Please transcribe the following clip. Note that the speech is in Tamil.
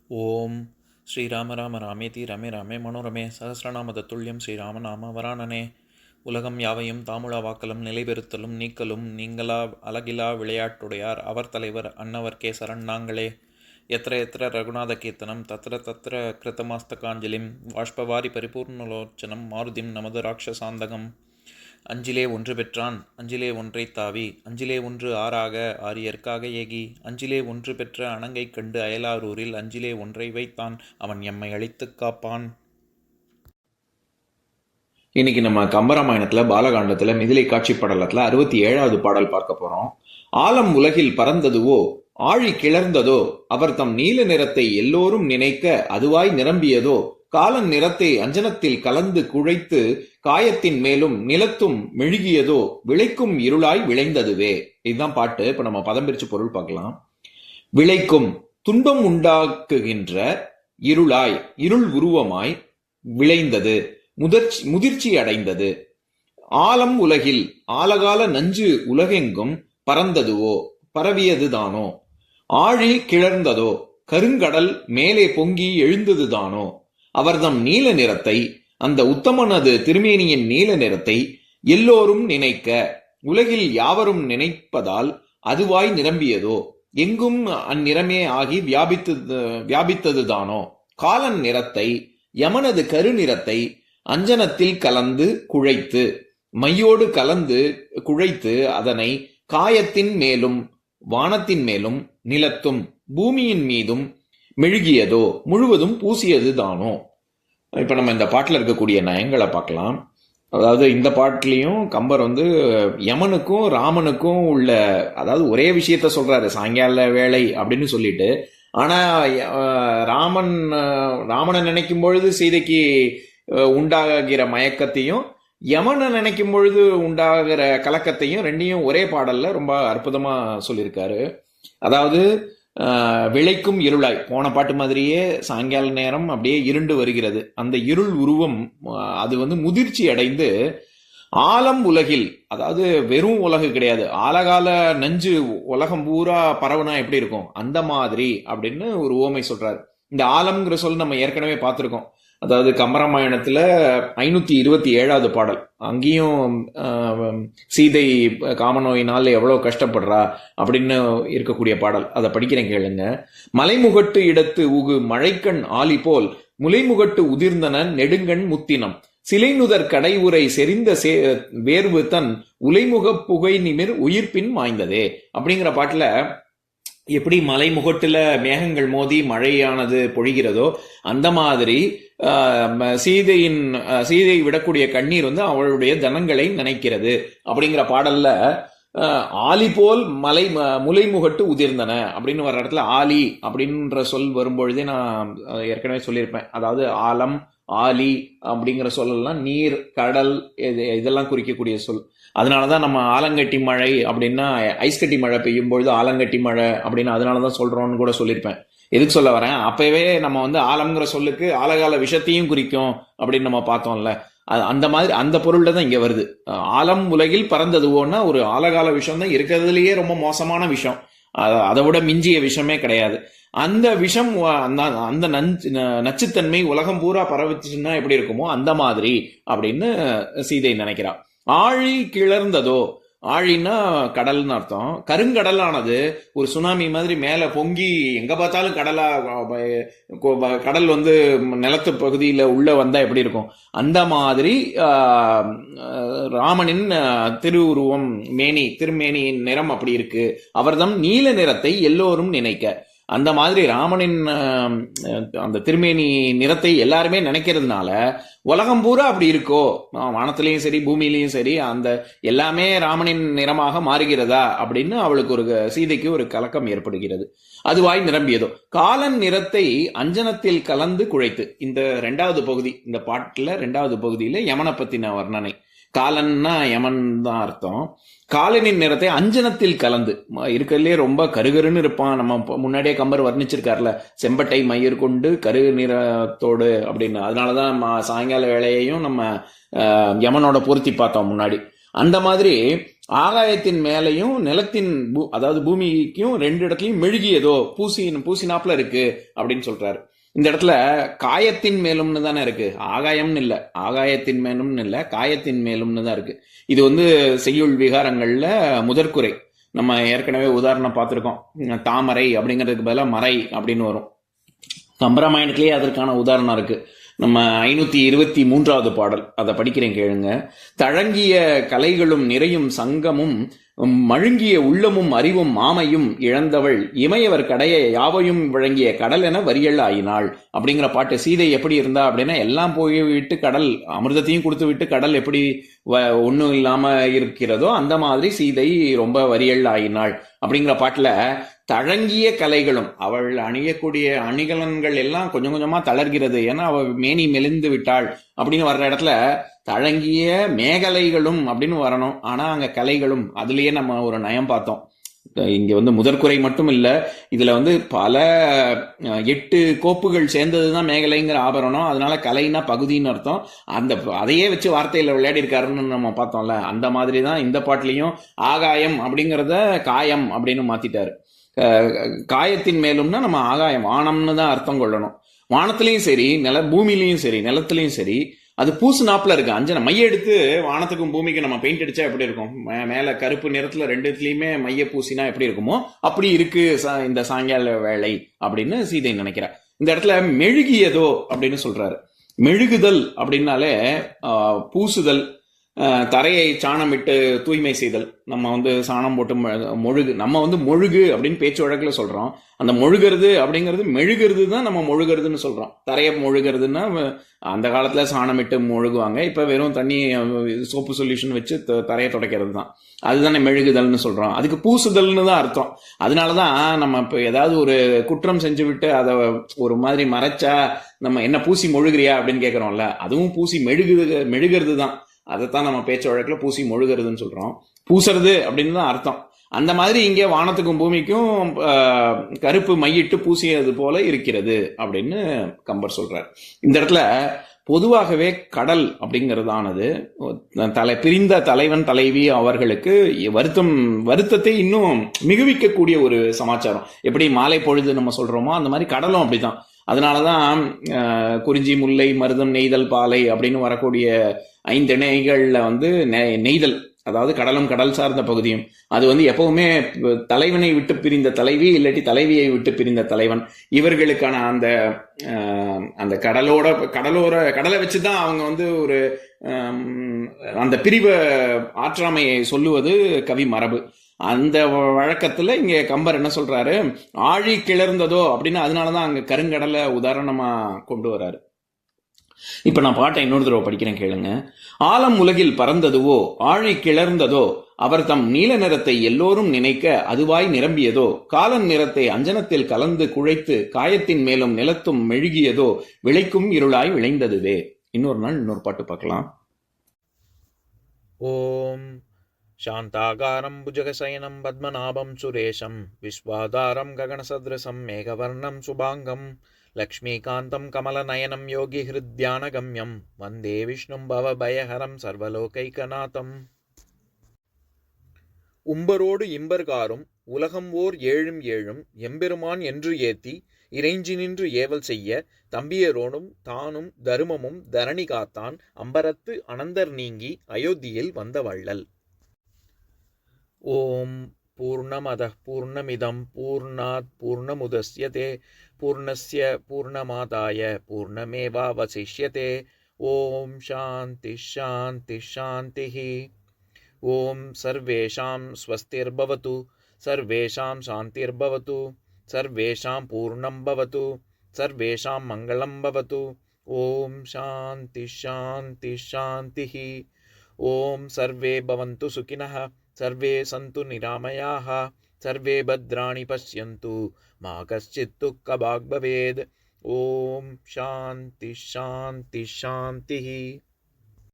ஓம் ஸ்ரீராம ராம ராமேதி ரமே ராமே மனோரமே சகசிரநாம தத்துல்யம் ஸ்ரீராம நாம வராணனே. உலகம் யாவையும் தாமுழா வாக்கலும் நிலைபெறுத்தலும் நீக்கலும் நீங்களா அழகிலா விளையாட்டுடையார் அவர் தலைவர் அன்னவர் சரண் நாங்களே. எத்திர எத்திர ரகுநாத கீர்த்தனம் தத்திர தத்திர கிருத்தமாஸ்தகாஞ்சலிம் வாஷ்பவாரி பரிபூர்ணலோச்சனம் மாருதிம் நமது ராட்சசாந்தகம். அஞ்சிலே ஒன்று பெற்றான் அஞ்சிலே ஒன்றை தாவி அஞ்சிலே ஒன்று ஆறாக ஆரியர்க்காக ஏகி அஞ்சிலே ஒன்று பெற்ற அணங்கை கண்டு அயலாரூரில் அஞ்சிலே ஒன்றை வைத்தான் அவன் எம்மை அழித்துக் காப்பான். இன்னைக்கு நம்ம கம்பராமாயணத்துல பாலகாண்டத்துல மிதிலை காட்சி படலத்துல 67வது பாடல் பார்க்க போறோம். ஆலம் உலகில் பறந்ததுவோ ஆழி கிளர்ந்ததோ அவர் தம் நீல நிறத்தை எல்லோரும் நினைக்க அதுவாய் நிரம்பியதோ காலன் நிறத்தை அஞ்சனத்தில் கலந்து குழைத்து காயத்தின் மேலும் நிலத்தும் மெழுகியதோ விளைக்கும் இருளாய் விளைந்ததுவே. இதுதான் பாட்டு. இப்ப நம்ம பதம் பிரிச்சு பொருள் பார்க்கலாம். விளைக்கும் துன்பம் உண்டாக்குகின்ற இருளாய் இருள் உருவமாய் விளைந்தது முதிர்ச்சி அடைந்தது. ஆலம் உலகில் ஆலகால நஞ்சு உலகெங்கும் பறந்ததுவோ பரவியதுதானோ ஆழி கிளர்ந்ததோ கருங்கடல் மேலே பொங்கி எழுந்ததுதானோ அவர்தம் நீல நிறத்தை அந்த உத்தமனது திருமேனியின் நீல நிறத்தை எல்லோரும் நினைக்க உலகில் யாவரும் நினைப்பதால் அதுவாய் நிரம்பியதோ எங்கும் அந்நிறமே ஆகி வியாபித்ததுதானோ காலன் நிறத்தை யமனது கருநிறத்தை அஞ்சனத்தில் கலந்து குழைத்து மையோடு கலந்து குழைத்து அதனை காயத்தின் மேலும் வானத்தின் மேலும் நிலத்தும் பூமியின் மீதும் மெழுகியதோ முழுவதும் பூசியது தானோ. இப்ப நம்ம இந்த பாட்டுல இருக்கக்கூடிய நயங்களை பார்க்கலாம். அதாவது இந்த பாட்டுலயும் கம்பர் யமனுக்கும் ராமனுக்கும் உள்ள அதாவது ஒரே விஷயத்த சொல்றாரு, சாயங்கால வேளை அப்படின்னு சொல்லிட்டு. ஆனா ராமனை நினைக்கும் பொழுது சீதைக்கு உண்டாகிற மயக்கத்தையும் யமனை நினைக்கும் பொழுது உண்டாகிற கலக்கத்தையும் ரெண்டையும் ஒரே பாடல்ல ரொம்ப அற்புதமா சொல்லியிருக்காரு. அதாவது விளைக்கும் இருளாய் போன பாட்டு மாதிரியே சாயங்கால நேரம் அப்படியே இருண்டு வருகிறது. அந்த இருள் உருவம் அது முதிர்ச்சி அடைந்து ஆலம் உலகில், அதாவது வெறும் உலகு கிடையாது, ஆலகால நஞ்சு உலகம் பூரா பரவுனா எப்படி இருக்கும் அந்த மாதிரி அப்படின்னு ஒரு உவமை சொல்றாரு. இந்த ஆலம்ங்கிற சொல் நம்ம ஏற்கனவே பார்த்திருக்கோம். அதாவது கம்பராமாயணத்துல 527வது பாடல். அங்கேயும் சீதை காமநோயினால் எவ்வளவு கஷ்டப்படுறா அப்படின்னு இருக்கக்கூடிய பாடல். அதை படிக்கிறேன் கேளுங்க. மலைமுகட்டு இடத்து உகு மழைக்கண் ஆலி போல் முலைமுகட்டு உதிர்ந்தன நெடுங்கண் முத்தினம் சிலைநுதர் கடை உரை செறிந்த வேர்வு தன் உலைமுக புகை நிமிர் உயிர்ப்பின் மாய்ந்ததே அப்படிங்கிற பாட்டுல எப்படி மலைமுகட்டுல மேகங்கள் மோதி மழையானது பொழிகிறதோ அந்த மாதிரி சீதை விடக்கூடிய கண்ணீர் அவளுடைய தனங்களை நினைக்கிறது அப்படிங்கிற பாடல்ல ஆலி போல் முலைமுகட்டு உதிர்ந்தன அப்படின்னு வர்ற இடத்துல ஆலி அப்படின்ற சொல் வரும்பொழுதே நான் ஏற்கனவே சொல்லியிருப்பேன். அதாவது ஆலம் ஆலி அப்படிங்கிற சொல்லலாம் நீர் கடல் இதெல்லாம் குறிக்கக்கூடிய சொல். அதனாலதான் நம்ம ஆலங்கட்டி மழை அப்படின்னா ஐஸ் கட்டி மழை பெய்யும் பொழுது ஆலங்கட்டி மழை அப்படின்னு அதனாலதான் சொல்றோம்னு கூட சொல்லியிருப்பேன். எதுக்கு சொல்ல வரேன், அப்பவே நம்ம ஆலம்ங்கிற சொல்லுக்கு ஆலகால விஷத்தையும் குறிக்கும் அப்படின்னு நம்ம பார்த்தோம்ல. அந்த மாதிரி அந்த பொருள்ல தான் இங்க வருது. ஆலம் உலகில் பறந்ததுவோன்னா ஒரு ஆலகால விஷம் தான் இருக்கிறதுலயே ரொம்ப மோசமான விஷம், அதை விட மிஞ்சிய விஷமே கிடையாது. அந்த விஷம் அந்த நச்சுத்தன்மை உலகம் பூரா பரவிச்சுன்னா எப்படி இருக்குமோ அந்த மாதிரி அப்படின்னு சீதை நினைக்கிறா. ஆழி கிளர்ந்ததோ, ஆழின்னா கடல்னு அர்த்தம். கருங்கடலானது ஒரு சுனாமி மாதிரி மேல பொங்கி எங்க பார்த்தாலும் கடல் நிலத்து பகுதியில உள்ள வந்தா எப்படி இருக்கும் அந்த மாதிரி ராமனின் திருவுருவம் திருமேனியின் நிறம் அப்படி இருக்கு. அவர்தம் நீல நிறத்தை எல்லோரும் நினைக்க, அந்த மாதிரி ராமனின் அந்த திருமேனி நிறத்தை எல்லாருமே நினைக்கிறதுனால உலகம் பூரா அப்படி இருக்கோ, வானத்திலையும் சரி பூமியிலையும் சரி அந்த எல்லாமே ராமனின் நிறமாக மாறுகிறதா அப்படின்னு அவளுக்கு சீதைக்கு ஒரு கலக்கம் ஏற்படுகிறது. அதுவாய் நிரம்பியதோ காலன் நிறத்தை அஞ்சனத்தில் கலந்து குழைத்து. இந்த 2வது பகுதி, இந்த பாட்டுல 2வது பகுதியில யமனை பத்தின வர்ணனை. காலன்னா யமன் தான் அர்த்தம். காலனின் நிறத்தை அஞ்சனத்தில் கலந்து, இருக்கிறதுலே ரொம்ப கருகருன்னு இருப்பான். நம்ம முன்னாடியே கம்பர் வர்ணிச்சிருக்காருல, செம்பட்டை மயிர் கொண்டு கரு நிறத்தோடு அப்படின்னு. அதனாலதான் சாயங்கால வேளையையும் நம்ம யமனோட பொருத்தி பார்த்தோம் முன்னாடி. அந்த மாதிரி ஆகாயத்தின் மேலையும் நிலத்தின் அதாவது பூமிக்கும் ரெண்டு இடத்துலையும் மெழுகியதோ பூசினாப்புல இருக்கு அப்படின்னு சொல்றாரு. இந்த இடத்துல காயத்தின் மேலும்னு தானே இருக்கு, ஆகாயம்னு இல்ல. ஆகாயத்தின் மேலும்னு இல்ல, காயத்தின் மேலும்னு தான் இருக்கு. இது வந்து செய்யுள் விகாரங்கள்ல முதற்குறை. நம்ம ஏற்கனவே உதாரணம் பார்த்திருக்கோம். தாமரை அப்படிங்கிறதுக்கு பதிலாக மறை அப்படின்னு வரும். கம்பராமாயணத்திலேயே அதற்கான உதாரணம் இருக்கு. நம்ம 523வது பாடல், அதை படிக்கிறேன் கேளுங்க. தழங்கிய கலைகளும் நிறையும் சங்கமும் மழுங்கிய உள்ளமும் அறிவும் மாமையும் இழந்தவள் இமையவர் கடைய யாவையும் வழங்கிய கடல் என வரியல் ஆயினாள் அப்படிங்கிற பாட்டு. சீதை எப்படி இருந்தா அப்படின்னா, எல்லாம் போய் விட்டு கடல் அமிர்தத்தையும் கொடுத்து விட்டு கடல் எப்படி ஒன்றும் இல்லாம இருக்கிறதோ அந்த மாதிரி சீதை ரொம்ப வரியல் ஆயினாள் அப்படிங்கிற பாட்டுல தழங்கிய கலைகளும், அவள் அணியக்கூடிய அணிகலன்கள் எல்லாம் கொஞ்சம் கொஞ்சமா தளர்கிறது, ஏன்னா அவள் மேனி மெலிந்து விட்டாள் அப்படின்னு வர்ற இடத்துல தழங்கிய மேகலைகளும் அப்படின்னு வரணும். ஆனா அங்க கலைகளும், அதுலயே நம்ம ஒரு நயம் பார்த்தோம். இங்க வந்து முதற்குறை மட்டும் இல்ல, இதுல வந்து பல 8 கோப்புகள் சேர்ந்ததுதான் மேகலைங்கிற ஆபரணம். அதனால கலைனா பகுதின்னு அர்த்தம். அதையே வச்சு வார்த்தையில விளையாடி இருக்காருன்னு நம்ம பார்த்தோம்ல, அந்த மாதிரி தான் இந்த பாட்டுலயும் ஆகாயம் அப்படிங்கிறத காயம் அப்படின்னு மாத்திட்டாரு. காயத்தின் மேலும்னா நம்ம ஆகாயம் வானம்னு தான் அர்த்தம் கொள்ளணும். வானத்திலையும் சரி, பூமியிலையும் சரி, நிலத்திலையும் சரி, அது பூசு நாப்புல இருக்கு. அஞ்சனை மைய எடுத்து வானத்துக்கும் பூமிக்கும் நம்ம பெயிண்ட் அடிச்சா எப்படி இருக்கும், மேல கருப்பு நிறத்துல ரெண்டுத்துலயுமே மைய பூசினா எப்படி இருக்குமோ அப்படி இருக்கு இந்த சாயங்கால வேளை அப்படின்னு சீதை நினைக்கிறா. இந்த இடத்துல மெழுகியதோ அப்படின்னு சொல்றாரு. மெழுகுதல் அப்படின்னாலே பூசுதல், தரையை சாணம் விட்டு தூய்மை செய்தல். நம்ம வந்து சாணம் போட்டு மொழுகு, நம்ம வந்து மொழுகு அப்படின்னு பேச்சு வழக்கில் சொல்றோம். அந்த மொழுகிறது அப்படிங்கிறது மெழுகிறது தான் நம்ம மொழுகிறதுன்னு சொல்றோம். தரையை மொழுகிறதுன்னா அந்த காலத்துல சாணம் விட்டு மொழுகுவாங்க, இப்ப வெறும் தண்ணி சோப்பு சொல்யூஷன் வச்சு தரையை துடைக்கிறது தான், அதுதானே மெழுகுதல்னு சொல்றோம். அதுக்கு பூசுதல்னு தான் அர்த்தம். அதனாலதான் நம்ம இப்ப ஏதாவது ஒரு குற்றம் செஞ்சு விட்டு அதை ஒரு மாதிரி மறைச்சா நம்ம என்ன பூசி மொழுகிறியா அப்படின்னு கேட்கறோம்ல, அதுவும் பூசி மெழுகிறது தான். அதைத்தான் நம்ம பேச்சு வழக்கில் பூசி மொழுகிறதுன்னு சொல்றோம். பூசுறது அப்படின்னு தான் அர்த்தம். அந்த மாதிரி இங்கே வானத்துக்கும் பூமிக்கும் கருப்பு மையிட்டு பூசியது போல இருக்கிறது அப்படின்னு கம்பர் சொல்றார். இந்த இடத்துல பொதுவாகவே கடல் அப்படிங்கிறதானது பிரிந்த தலைவன் தலைவி அவர்களுக்கு வருத்தத்தை இன்னும் மிகுவிக்கக்கூடிய ஒரு சமாச்சாரம். எப்படி மாலை பொழுது நம்ம சொல்றோமோ அந்த மாதிரி கடலும் அப்படிதான். அதனாலதான் குறிஞ்சி, முல்லை, மருதம், நெய்தல், பாலை அப்படின்னு வரக்கூடிய 5 இணைகள்ல வந்து நெய்தல், அதாவது கடலும் கடல் சார்ந்த பகுதியும், அது வந்து எப்பவுமே தலைவனை விட்டு பிரிந்த தலைவி இல்லாட்டி தலைவியை விட்டு பிரிந்த தலைவன், இவர்களுக்கான அந்த கடலை வச்சுதான் அவங்க வந்து ஒரு அந்த பிரிவை ஆற்றாமையை சொல்லுவது கவி மரபு. அந்த வழக்கத்துல இங்க கம்பர் என்ன சொல்றாரு, ஆழி கிளர்ந்ததோ அப்படின்னு, அதனாலதான் அங்க கருங்கடலை உதாரணமா கொண்டு வர்றாரு. இப்ப நான் பாட்டை இன்னொரு தடவை படிக்கிறேன் கேளுங்க. ஆலம் உலகில் பறந்ததுவோ ஆழி கிளர்ந்ததோ அவர் தம் நீல நிறத்தை எல்லோரும் நினைக்க அதுவாய் நிரம்பியதோ காலன் நிறத்தை அஞ்சனத்தில் கலந்து குழைத்து காயத்தின் மேலும் நிலத்தும் மெழுகியதோ விளைக்கும் இருளாய் விளைந்ததுவே. இன்னொரு நாள் இன்னொரு பாட்டு பார்க்கலாம். ஓம் சாந்தாகாரம் புஜகசயனம் பத்மநாபம் சுரேஷம் விஸ்வாதாரம் ககனசத்ருசம் மேகவர்ணம் சுபாங்கம் லக்ஷ்மீகாந்தம் கமலநயனம் யோகி ஹிருத்யானகம்யம் வந்தே விஷ்ணும் பவபயஹரம் சர்வலோகைகநாதம். உம்பரோடு இம்பர்காரும் உலகம் ஓர் ஏழும் ஏழும் எம்பெருமான் என்று ஏத்தி இறைஞ்சி நின்று ஏவல் செய்ய தம்பியரோடும் தானும் தருமமும் தரணி காத்தான் அம்பரத்து அனந்தர் நீங்கி அயோத்தியில் வந்த வள்ளல். ஓம் பூர்ணமதః பூர்ணமிதம் பூர்ணாத் பூர்ணமுதஸ்யதே பூர்ணஸ்ய பூர்ணமாதாய பூர்ணமேவாவசிஷ்யதே. ஓம் சாந்தி சாந்தி சாந்திः. ஓம் சர்வேஷாம் ஸ்வஸ்திர்பவது சர்வேஷாம் சாந்திர்பவது சர்வேஷாம் பூர்ணம் பவது சர்வேஷாம் மங்களம் பவது. ஓம் சாந்தி சாந்தி சாந்திः. ஓம் சர்வே பவந்து சுகினः சர்வே சந்து நிராமயாः சர்வே பத்ராணி பஷ்யந்து மா கஷ்சித் துக்கபாக் பவேத். ஓம் சாந்தி சாந்தி சாந்திः.